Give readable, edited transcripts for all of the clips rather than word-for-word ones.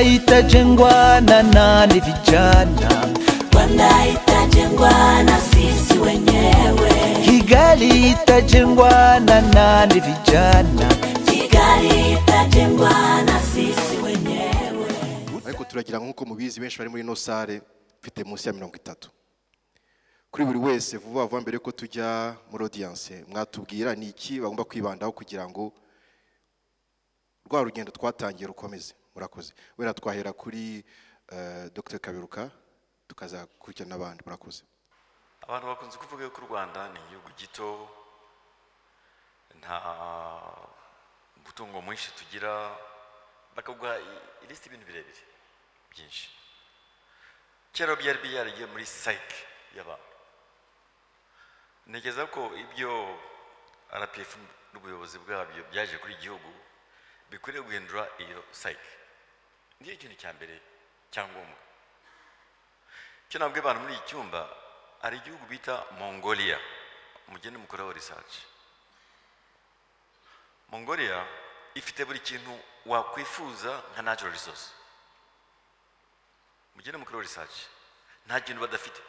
Rwanda itajengwa na nani vijana? Rwanda itajengwa na sisi wenyewe. Kigali itajengwa na nani vijana? Kigali itajengwa na sisi wenyewe. Ariko turagira nkuko mubizi benshi bari muri no sale mfite munsi ya 30. Kuri buri wese vuba vuba mbere ko tujya muri audience mwatubwira ni iki bagomba kwibandaho kugira ngo rwa rugendo twatangiye rukomeze. Murakoze. Wera twahera kuri Dr. Kaberuka tukaza kurya nabandi. Murakoze. Abantu bakunze kuvuga ko Rwanda ni igihugu gito, nta mutungo mwinshi tugira, bakaguha iliste ibintu birebire byinshi. Kera byari byariye muri psyche y'abantu. Ntegeza ko ibyo RPF n'ubuyobozi bwabyo byaje kuri igihugu bikwiriye guhindura iyo psyche. Ndiye ikintu cya mbere cyangombwa. Cyo nabwe abantu muri icyumba ari igihugu bita Mongolia, mugende mukoraho research. Mongolia ifite buri kintu wakwifuza nka natural resource. Mugende mukoraho research. Nta kintu badafite.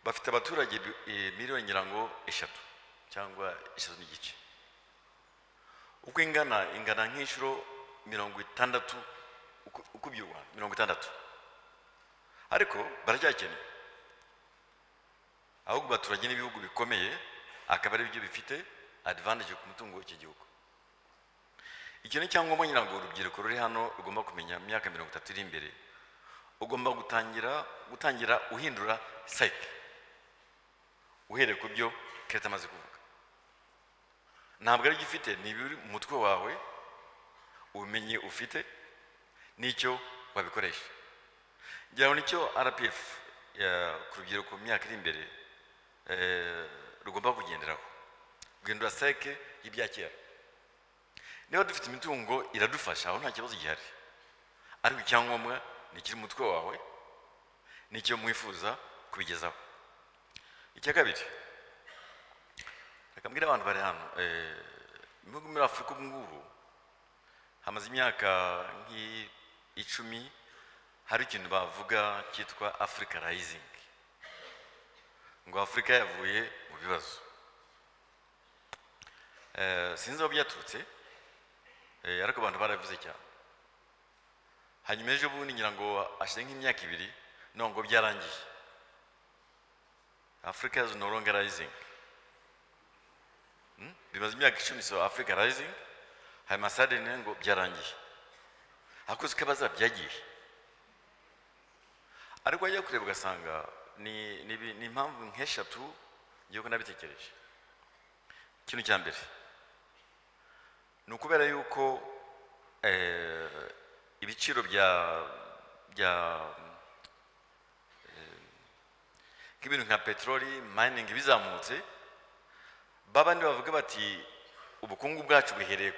Bafite abaturage miliyoni nyirango 3 cyangwa 3 n'igice. Uko ingana nk'inshuro 60 uko byuwa 60. Ariko baracyakene. Ahubwo baturage n'ibihugu bikomeye akaba ari byo bifite advantage ku mutungo w'iki gihugu. Ikintu cyangwa nyirango urubyiruko ruri hano rugomba kumenya imyaka 30 iri imbere. Ugomba gutangira uhindura psyche. Uhere ku byo Kreta amaze kuvuga. Ntabwo ari gifite ni biri mu mutwe wawe, umenye ufite nicyo wabikoresha. Ngira nicyo RPF ku rubyiruko ku myaka iri imbere rugomba kugenderaho. Guhindura psyche y'ibyakera. Niba dufite imitungo iradufasha, aho nta kibazo gihari. Ariko icyangombwa ni kiri mu mutwe wawe, nicyo mwifuza kubigezaho. Icya kabiri, akambwira abantu bari hano ibihugu muri Afurika ubungubu hamaze imyaka nk'icumi hari ikintu bavuga cyitwa Africa Rising. Ngo Afrika yavuye mu bibazo. Sinzi aho byaturutse, ariko abantu baravuze cyane. Hanyuma ejo bundi ngira ngo ashize nk'imyaka 2 nongo byarangiye. Africa is no longer rising. Bimaze imyaka 10 so Africa rising. Hanyuma suddenly ngo byarangiye. Akoze kabaza byagiye. Ariko ajya kureba ugasanga ni impamvu nk'eshatu ngiye kunabitekereje. Ikintu cya mbere ni ukubera yuko ibiciro k'ibintu nka petroli, mining bizamutse, babandi bavuga bati ubukungu bwacu buhereye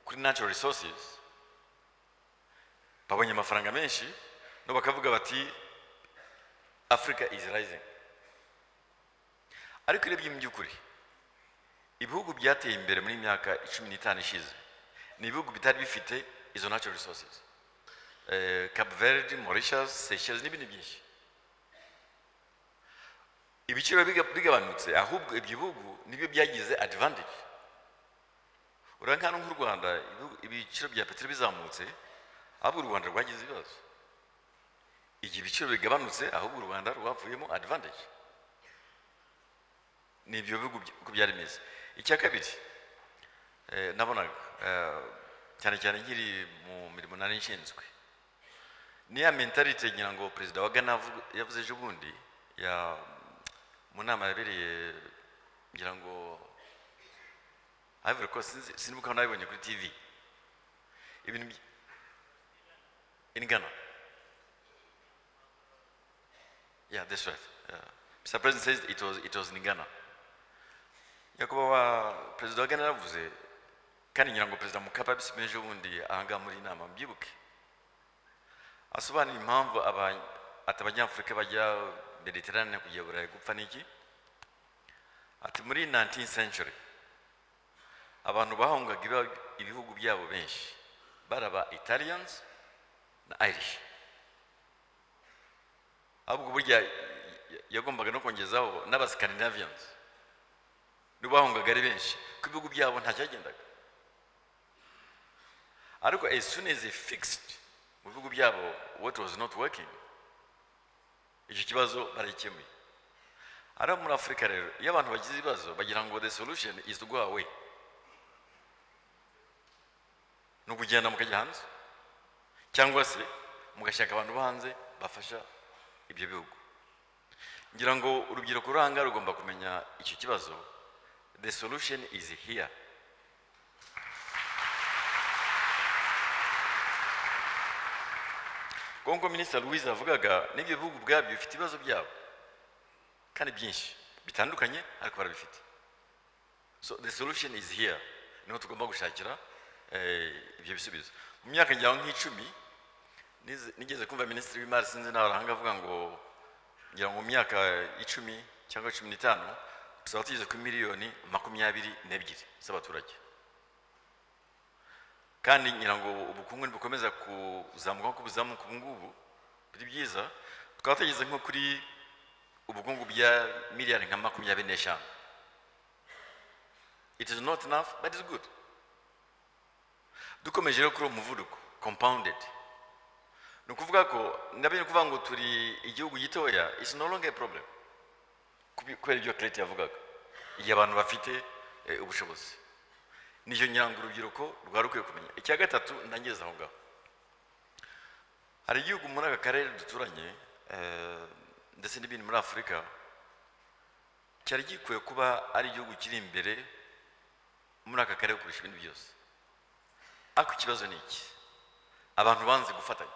kuri natural resources, babonye amafaranga menshi no bakavuga bati Africa is rising. Ariko irebye mu by'ukuri ibihugu byateye imbere muri myaka 15 ishize ni ibihugu bitari bifite izo natural resources. Cape Verde, Mauritius, Seychelles n'ibindi byinshi. Ibiciro bigabanutse, ahubwo ibyo bihugu nibyo byagize advantage. Urankana nk'u Rwanda ibiciro bya petrol bizamutse, ahubwo u Rwanda rwagize ibibazo. Iki biciro bigabanutse, ahubwo u Rwanda rwavuyemo advantage. Nibyo bihugu uko byari bimeze. Icya kabiri nabonaga cyane cyane nkiri mu mirimo nari nshinzwe, ni ya mentality ngira ngo Perezida wa Ghana yavuze ejo bundi ya mu nama yabereye ngira ngo Ivory Coast, sinibuka nabibonye kuri TV. Ibintu in Ghana. Yeah, that's right. Mr. President says it was in Ghana. Yakuba Perezida wa Ghana yavuze kandi ngira ngo Perezida Mukapa bisimeje ubundi ahanga muri nama mbyibuke. Asobanura impamvu abanyafurika bajya Mediterranean kujya Burayi gupfa niki? Ati muri 19th century abantu bahungaga ibihugu byabo benshi baraba Italians na Irish. Ahubwo burya yagombaga no kongezaho n'aba Scandinavians n'ubahungaga ari benshi ku bihugu byabo nta cyagendaga. Ariko as soon as they fixed mu bihugu byabo what was not working, icyo kibazo barikemuye. Ara muri Afrika rero iyo abantu bagize ibibazo bagira ngo the solution is to go away, no kugenda mukajya hanze cyangwa se mugashaka abantu bo hanze bafasha ibyo bihugu. Ngira ngo urubyiruko ruranga rugomba kumenya icyo kibazo. The solution is here. Kongo Minister Louise avugaga n'ibyo bihugu bwabyo bifite ibibazo byabo kandi byinshi bitandukanye ariko barabifite. So the solution is here. Niho tugomba gushakira ibyo bisubizo. Mu myaka njyaho nk'icumi nigeze kumva Minisitiri w'Imari sinzi n'abarahanga avuga ngo ngira ngo mu myaka 10 cyangwa 15 tuzaba tugeze ku miliyoni 22 z'abaturage. Kandi ngira ngo ubukungu bukomeza kuzamuka ku buzamuka ubungubu biri byiza, tukaba tugeze nko kuri ubukungu bya miliyari nka 25. It is not enough, but it's good. Dukomeje rero kuri umuvuduko compounded, ni ukuvuga ko ndabona kuvuga ngo turi igihugu gitoya is no longer a problem kubera ibyo Clayton yavugaga, iyo abantu bafite ubushobozi. Niyo nyango urubyiruko rwa rukwiye kumenya. Icya gatatu ndangeza aho ngaho, hari igihugu muri aka karere duturanye ndetse n'ibindi muri Afurika cyari gikwiye kuba ari igihugu kiri imbere muri aka karere kurusha ibindi byose. Ako ikibazo ni iki? Abantu banze gufatanya.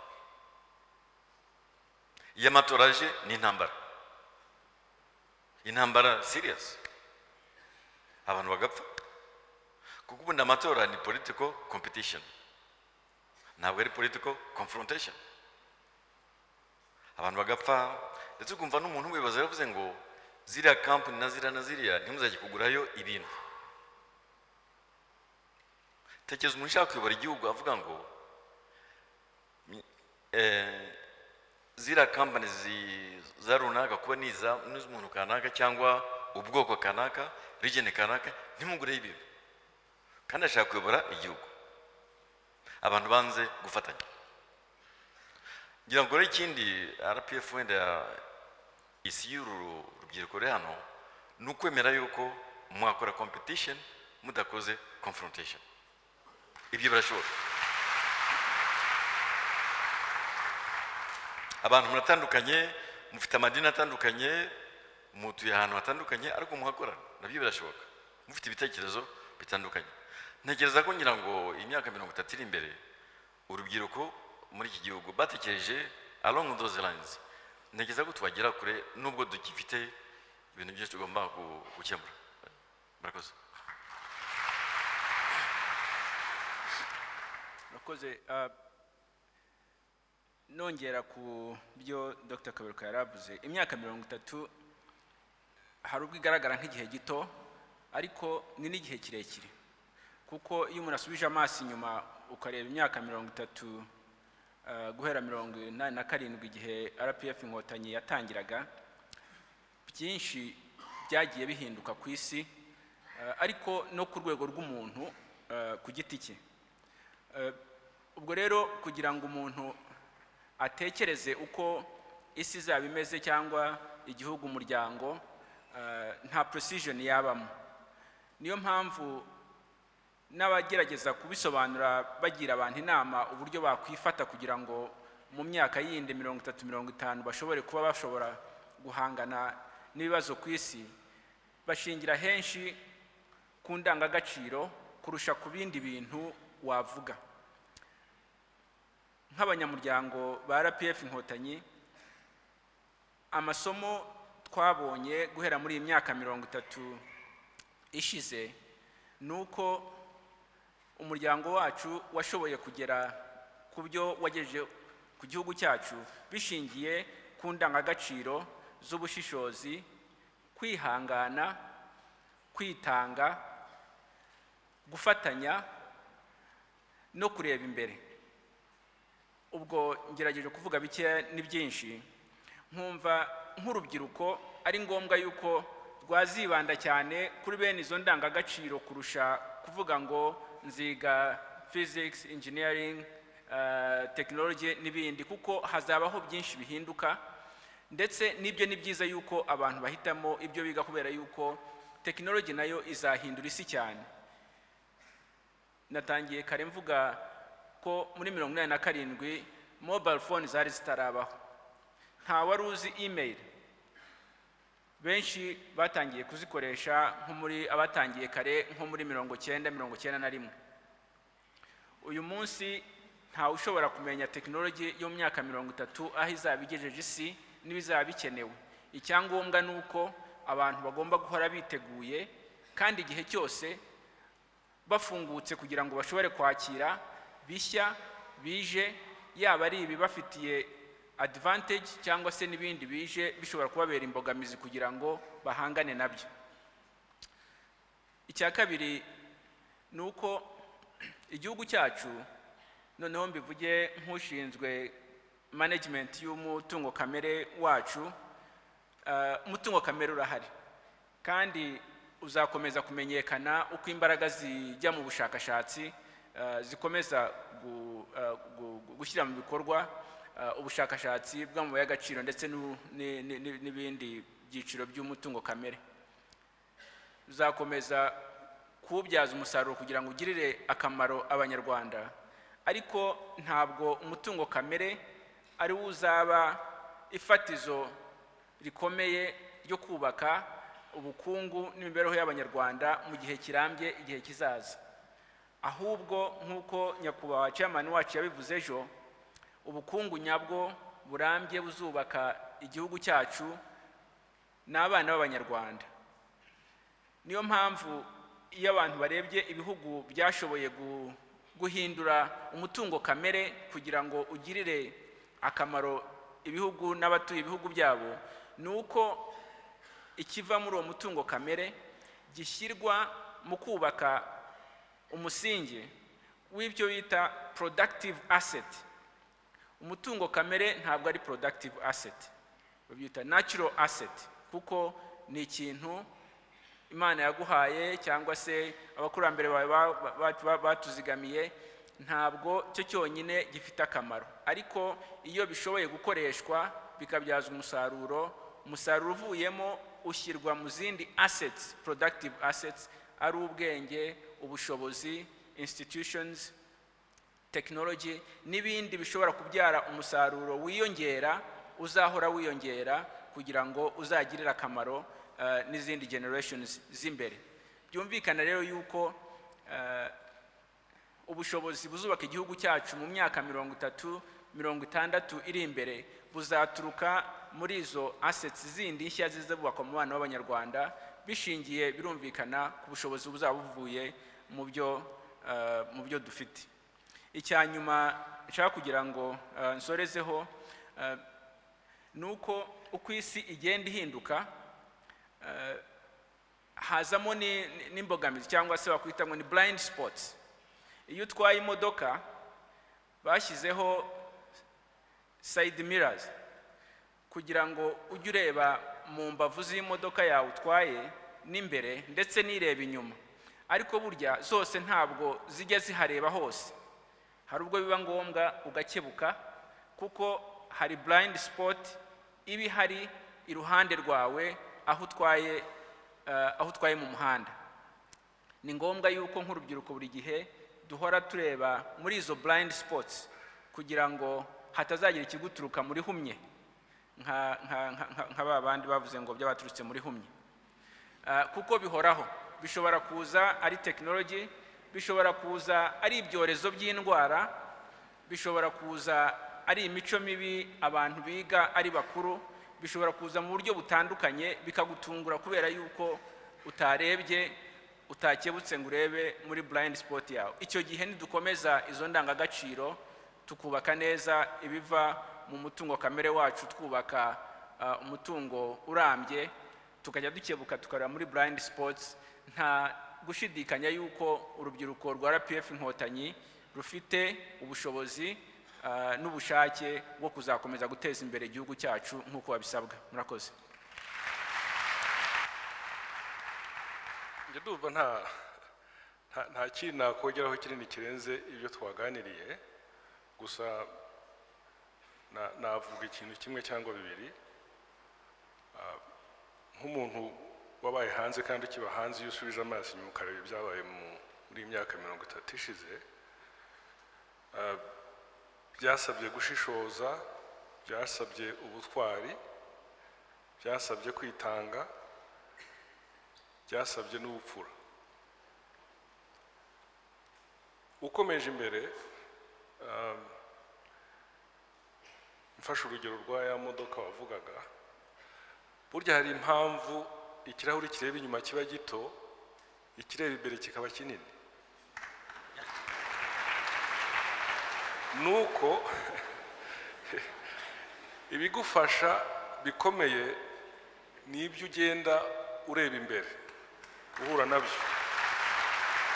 Iyo amatora aje ni intambara serious, abantu bagapfa. Kuko ubundi amatora ni political competition, ntabwo ari political confrontation. Abantu bagapfa ndetse ukumva n'umuntu wibaza yavuze ngo ziriya company na ziriya ntimuzajye kugurayo ibintu. Tekereza umuntu ushaka kuyobora igihugu avuga ngo ziriya company za runaka kuba n'iz'umuntu kanaka cyangwa ubwoko kanaka region kanaka ntimugureyo ibintu, kandi ashaka kuyobora igihugu. Abantu banze gufatanya. Ngira ngo rero ikindi RPF wenda isi y'urubyiruko rero hano ni ukwemera yuko mwakora competition mudakoze confrontation. Ibyo birashoboka. Abantu muratandukanye, mufite amadini atandukanye, mutuye ahantu hatandukanye, ariko muhakorana. Nabyo birashoboka. Mufite ibitekerezo bitandukanye. Ntekereza ko ngira ngo imyaka 30 iri imbere urubyiruko muri iki gihugu batekereje along those lines. Ntekereza ko twagera kure nubwo dukifite ibintu byinshi tugomba gukemura. Murakoze. Murakoze. Nongera ku byo Dr. Kaberuka yaravuze, imyaka 30 hari ubwo igaragara nk'igihe gito, ariko ni n'igihe kirekire. Kuko iyo umuntu asubije amaso inyuma ukareba imyaka 30 guhera 87 igihe RPF Inkotanyi yatangiraga, byinshi byagiye bihinduka ku isi, ariko no ku rwego rw'umuntu ku giti cye. Ubwo rero kugira ngo umuntu atekereze uko isi izaba imeze cyangwa igihugu, umuryango, nta precision yabamo. Niyo mpamvu n'abagerageza kubisobanura bagira abantu inama uburyo bakwifata kugira ngo mu myaka yindi 30-50 bashobore kuba bashobora guhangana n'ibibazo ku isi, bashingira henshi ku ndangagaciro kurusha ku bindi bintu wavuga. Nk'abanyamuryango ba RPF Inkotanyi, amasomo twabonye guhera muri imyaka 30 ishize nuko umuryango wacu washoboye kugera ku byo wagejeje ku gihugu cyacu bishingiye ku ndangagaciro z'ubushishozi, kwihangana, kwitanga, gufatanya no kureba imbere. ubwo ngerageje kuvuga bike ni byinshi, nkumva nk'urubyiruko ari ngombwa yuko rwazibanda cyane kuri bene izo ndangagaciro kurusha kuvuga ngo nziga physics, engineering, technology n'ibindi, kuko hazabaho byinshi bihinduka, ndetse n'ibyo ni byiza yuko abantu bahitamo ibyo biga kubera yuko technology nayo izahindura isi cyane. Natangiye kare mvuga ko muri 1987 mobile phone zari zitarabaho, nta wari uzi email, benshi batangiye kuzikoresha nko muri abatangiye kare nko muri 1991. Uyu munsi nta ushobora kumenya technology yo mu myaka 30 aho izaba igejeje isi n'ibizaba bikenewe. Icyangombwa nuko abantu bagomba guhora biteguye kandi igihe cyose bafungutse kugira ngo bashobore kwakira bishya bije, yaba ari ibibafitiye advantage cyangwa se n'ibindi bije bishobora kubabera imbogamizi kugira ngo bahangane nabyo. Icya kabiri nuko igihugu cyacu, noneho mbivuge nk'ushinzwe management y'umutungo kamere wacu, umutungo kamere urahari kandi uzakomeza kumenyekana uko imbaraga zijya mu bushakashatsi zikomeza gushyira mu bikorwa ubushakashatsi bw'amabuye y'agaciro ndetse n'ibindi byiciro by'umutungo kamere. Uzakomeza kuwubyaza umusaruro kugira ngo ugirire akamaro abanyarwanda, ariko ntabwo umutungo kamere ari wo uzaba ifatizo rikomeye ryo kubaka ubukungu n'imibereho y'abanyarwanda mu gihe kirambye, igihe kizaza. Ahubwo nk'uko nyakubahwa chairman wacu yabivuze ejo, ubukungu nyabwo burambye buzubaka igihugu cyacu n'abana b'abanyarwanda. Niyo mpamvu iyo abantu barebye ibihugu byashoboye guhindura umutungo kamere kugira ngo ugirire akamaro ibihugu n'abatuye ibihugu byabo, nuko ikiva muri uwo mutungo kamere gishyirwa mu kubaka umusingi w'ibyo bita productive asset. Umutungo kamere ntabwo ari productive asset, babyita natural asset, kuko ni ikintu Imana yaguhaye cyangwa se abakurambere bawe batuzigamiye, ntabwo cyo cyonyine gifite akamaro, ariko iyo bishoboye gukoreshwa bikabyazwa umusaruro uvuyemo ushyirwa mu zindi assets, productive assets, ari ubwenge, ubushobozi, institutions, technology n'ibindi bishobora kubyara umusaruro wiyongera, uzahora wiyongera kugira ngo uzagirire akamaro n'izindi generations z'imbere. Byumvikana rero yuko ubushobozi buzubaka igihugu cyacu mu myaka 30-60 iri imbere buzaturuka muri izo assets zindi nshya zizubakwa mu bana b'abanyarwanda, bishingiye birumvikana ku bushobozi buzaba buvuye mu byo dufite. Icyanyuma nshaka kugira ngo nsorezeho nuko uko isi igenda ihinduka, hazamo n'imbogamizi cyangwa se bakwita ngo ni blind spots. Iyo utwaye imodoka bashyizeho side mirrors kugira ngo ujye ureba mu mbavu z'imodoka yawe utwaye n'imbere ndetse n'ireba inyuma, ariko burya zose ntabwo zijya zihareba hose. Hari ubwo biba ngombwa ugakebuka kuko hari blind spot ibi hari iruhande rwawe aho utwaye mu muhanda. Ni ngombwa yuko nk'urubyiruko buri gihe duhora tureba muri izo blind spots kugira ngo hatazagira ikiguturuka muri humye, nka babandi bavuze ngo by'abaturutse muri humye, kuko bihoraho. Bishobora kuza ari technology, bishobora kuza ari ibyorezo by'indwara, bishobora kuza ari imico mibi abantu biga ari bakuru, bishobora kuza mu buryo butandukanye bikagutungura kubera yuko utarebye, utakebutse ngo urebe muri blind spot yawe. Icyo gihe nidukomeza izo ndangagaciro tukubaka neza ibiva mu mutungo kamere wacu, twubaka umutungo urambye, tukajya dukebuka tukareba muri blind spots, nta gushidikanya yuko urubyiruko rwa RPF Inkotanyi rufite ubushobozi n'ubushake bwo kuzakomeza guteza imbere igihugu cyacu nk'uko babisabwa. Murakoze. Njye ndumva nta kintu nakongeraho kinini kirenze ibyo twaganiriye, gusa navuga ikintu kimwe cyangwa bibiri. Nk'umuntu wabaye hanze kandi kiba hanze, iyo usubije amaso inyuma ukareba ibyabaye muri iyi myaka 30 ishize, byasabye gushishoza, byasabye ubutwari, byasabye kwitanga, byasabye n'ubupfura. Ukomeje imbere, mfashe urugero rwa ya modoka wavugaga, burya hari impamvu ikirahuri kireba inyuma kiba gito, ikireba imbere kikaba kinini. Nuko ibigufasha bikomeye ni ibyo ugenda ureba imbere uhura nabyo,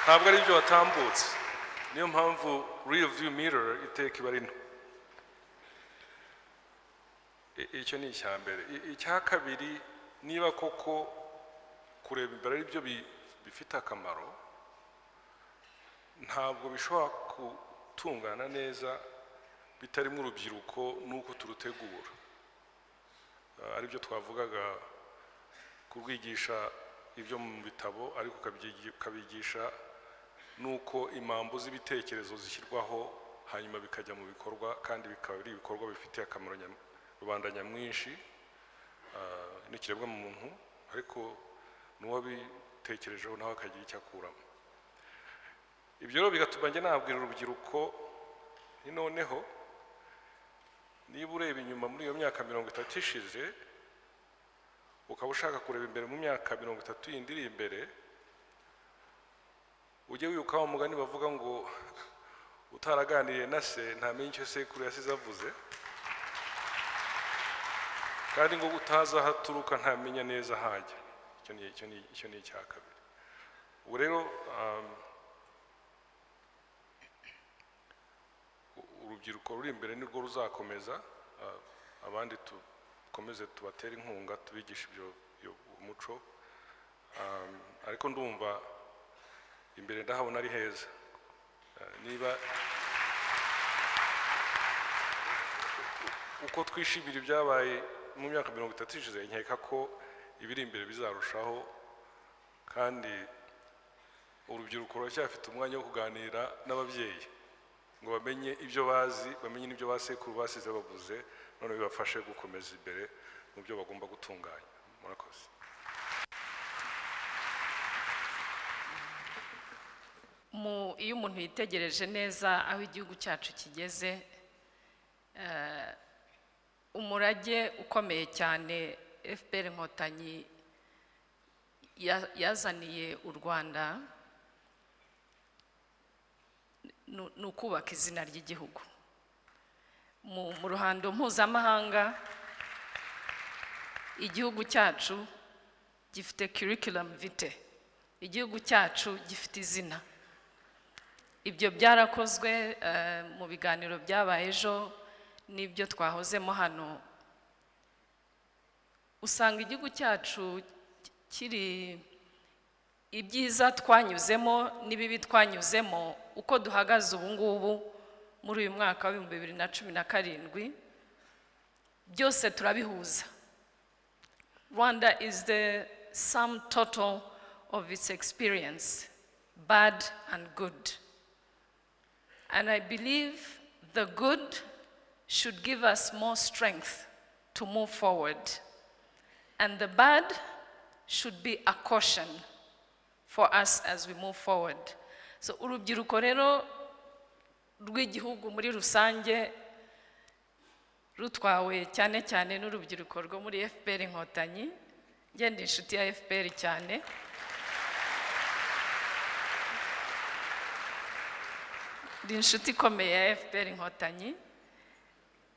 ntabwo ari ibyo watambutse. Niyo mpamvu rear view mirror iteka iba rino. Icyo ni icya mbere. Icya kabiri, niba koko kureba imbere ari byo bifite akamaro, ntabwo bishobora gutungana neza bitarimo urubyiruko n'uko turutegura. Ari byo twavugaga kurwigisha ibyo mu bitabo, ariko ukabigisha nuko impamvu z'ibitekerezo zishyirwaho hanyuma bikajya mu bikorwa, kandi bikaba ari ibikorwa bifitiye akamaro rubanda nyamwinshi n'ikiremwa muntu, ariko n'uwabitekerejeho nawe akagira icyo akuramo. Ibyo rero bigatuma njye nabwira urubyiruko ni noneho, niba ureba inyuma muri iyo myaka 30 ishize, ukaba ushaka kureba imbere mu myaka 30 yindi iri imbere, ujye wibuka wa mugani bavuga ngo utaraganiriye na se ntamenye icyo sekuru yasize avuze, kandi ngo utaza haturuka ntamenya neza hajya. Icyo ni icya kabiri. Ubu rero urubyiruko ruri imbere nirwo ruzakomeza, abandi tukomeze tubatera inkunga, tubigisha ibyo umuco, ariko ndumva imbere ndahabona ari heza. Niba uko twishimira ibyabaye mu myaka 30 ishize, nkeka ko ibiri imbere bizarushaho, kandi urubyiruko ruracyafite umwanya wo kuganira n'ababyeyi ngo bamenye ibyo bazi, bamenye n'ibyo basekuru basize bavuze, none bibafashe gukomeza imbere mu byo bagomba gutunganya. Murakoze. Iyo umuntu yitegereje neza aho igihugu cyacu kigeze, umurage ukomeye cyane FPR Inkotanyi yazaniye u Rwanda ni ukubaka izina ry'igihugu. Mu ruhando mpuzamahanga, igihugu cyacu gifite curriculum vitae, igihugu cyacu gifite izina. Ibyo byarakozwe mu biganiro byabaye ejo n'ibyo twahozemo hano. Usanga igihugu cyacu kiri ibyiza twanyuzemo n'ibibi twanyuzemo, uko duhagaze ubu ngubu muri uyu mwaka wa 2017, byose turabihuza. Rwanda is the sum total of its experience, bad and good. And I believe the good should give us more strength to move forward. And the bad should be a caution for us as we move forward. So urubyiruko rero rw'igihugu muri rusange, rutwawe cyane cyane n'urubyiruko rwo muri FPR Inkotanyi. Njye ndi inshuti ya FPR cyane. Ndi inshuti ikomeye ya FPR Inkotanyi.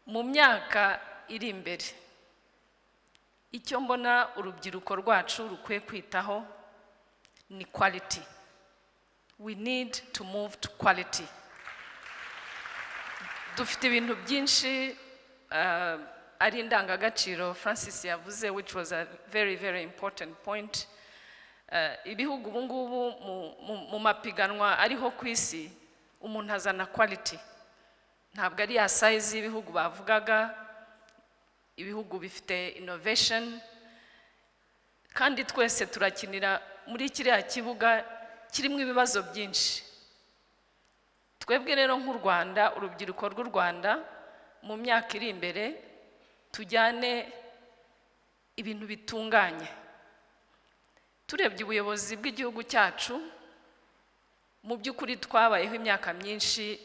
Mu myaka iri imbere, icyo mbona urubyiruko rwacu rukwiye kwitaho ni quality. We need to move to quality. dufite ibintu byinshi ari indangagaciro Francis yavuze, which was a very very important point. Ibihugu ubu ngubu mu mapiganwa ariho ku isi umuntu azana quality, ntabwo ari ya size y'ibihugu bavugaga. Ibihugu bifite innovation, kandi twese turakinira muri kiriya kibuga kirimo ibibazo byinshi. Twebwe rero nk'u Rwanda, urubyiruko rw'u Rwanda mu myaka iri imbere tujyane ibintu bitunganye. Turebye ubuyobozi bw'igihugu cyacu, mu by'ukuri twabayeho imyaka myinshi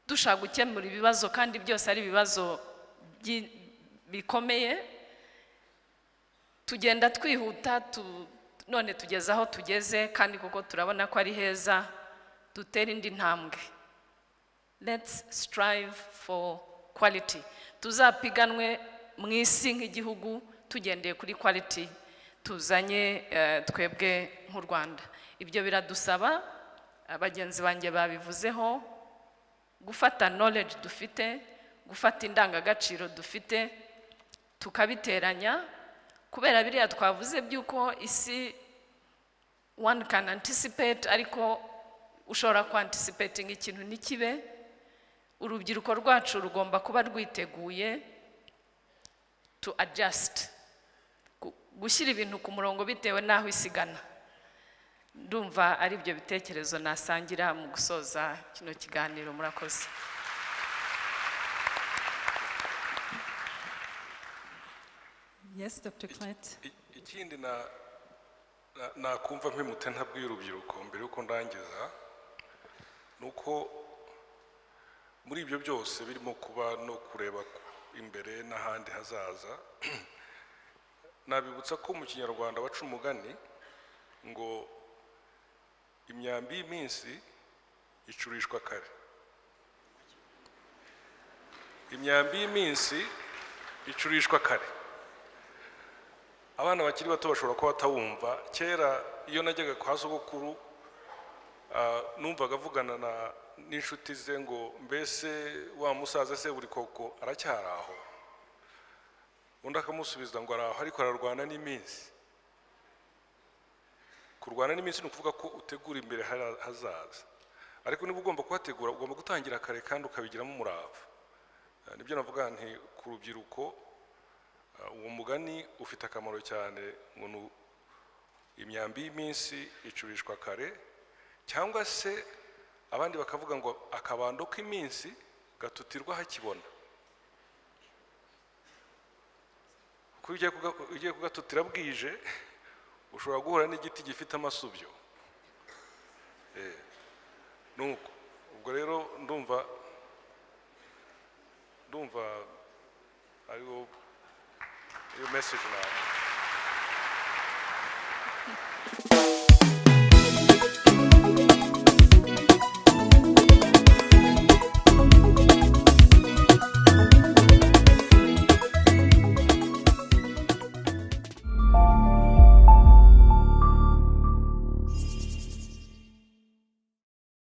dushaka gukemura ibibazo, kandi byose ari ibibazo bikomeye. Tugenda twihuta, none tugeze aho tugeze, kandi kuko turabona ko ari heza, dutera indi ntambwe. Let's strive for quality. Tuzapiganwe mu isi nk'igihugu tugendeye kuri quality tuzanye twebwe nk'u Rwanda. Ibyo biradusaba, abagenzi banjye babivuzeho, gufata knowledge dufite, gufata indangagaciro dufite, tukabiteranya, kubera biriya twavuze by'uko isi one can anticipate, ariko ushobora anticipating ikintu ntikibe. Urubyiruko rwacu rugomba kuba rwiteguye to adjust, gushyira ibintu ku murongo bitewe n'aho isigana. Ndumva ari byo bitekerezo nasangira mu gusoza kino kiganiro. Murakoze. Yes, Dr. Clet. Ikindi nakumva mpimute ntabwiye urubyiruko mbere yuko ndangiza, nuko muri ibyo byose birimo kuba no kureba imbere n'ahandi hazaza, nabibutsa ko mu Kinyarwanda baca umugani ngo imyambi y'iminsi icurishwa kare. Imyambi y'iminsi icurishwa kare. Abana bakiri bato bashobora kuba batawumva. Kera iyo najyaga kwa sogokuru numvaga avugana n'inshuti ze ngo mbese wa musaza se buri koko aracyari aho, undi akamusubiza ngo araho ariko ararwana n'iminsi. Kurwana n'iminsi ni ukuvuga ko utegura imbere hazaza, ariko niba ugomba kuhategura ugomba gutangira kare kandi ukabigiramo umurava. Nibyo navuga nti ku rubyiruko uwo mugani ufite akamaro cyane, ngo imyambi y'iminsi icurishwa kare, cyangwa se abandi bakavuga ngo akabando k'iminsi gatutirwa hakibona. Kuko ugiye kugatutira bwije ushobora guhura n'igiti gifite amasubyo. Nuko ubwo rero ndumva ariwo message nawe.